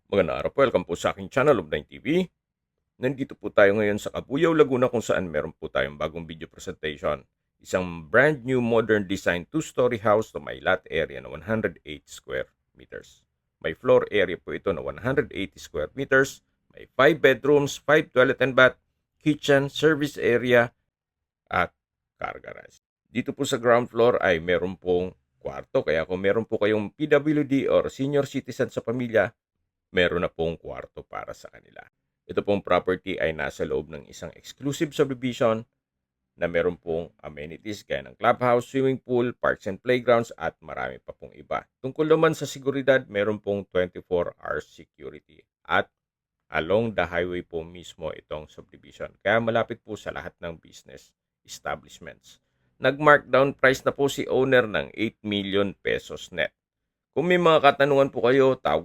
Magandang araw po, welcome po sa aking channel, Love9 TV. Nandito po tayo ngayon sa Cabuyao, Laguna kung saan meron po tayong bagong video presentation. Isang brand new modern design 2-story house na may lot area na 108 square meters. May floor area po ito na 180 square meters. May 5 bedrooms, 5 toilet and bath, kitchen, service area, at car garage. Dito po sa ground floor ay meron pong kwarto. Kaya kung meron po kayong PWD or senior citizen sa pamilya, meron na pong kwarto para sa kanila. Ito pong property ay nasa loob ng isang exclusive subdivision na meron pong amenities gaya ng clubhouse, swimming pool, parks and playgrounds at marami pa pong iba. Tungkol naman sa seguridad, meron pong 24 hours security at along the highway po mismo itong subdivision. Kaya malapit po sa lahat ng business establishments. Nag-markdown price na po si owner ng 8 million pesos net. Kung may mga katanungan po kayo, tawag lang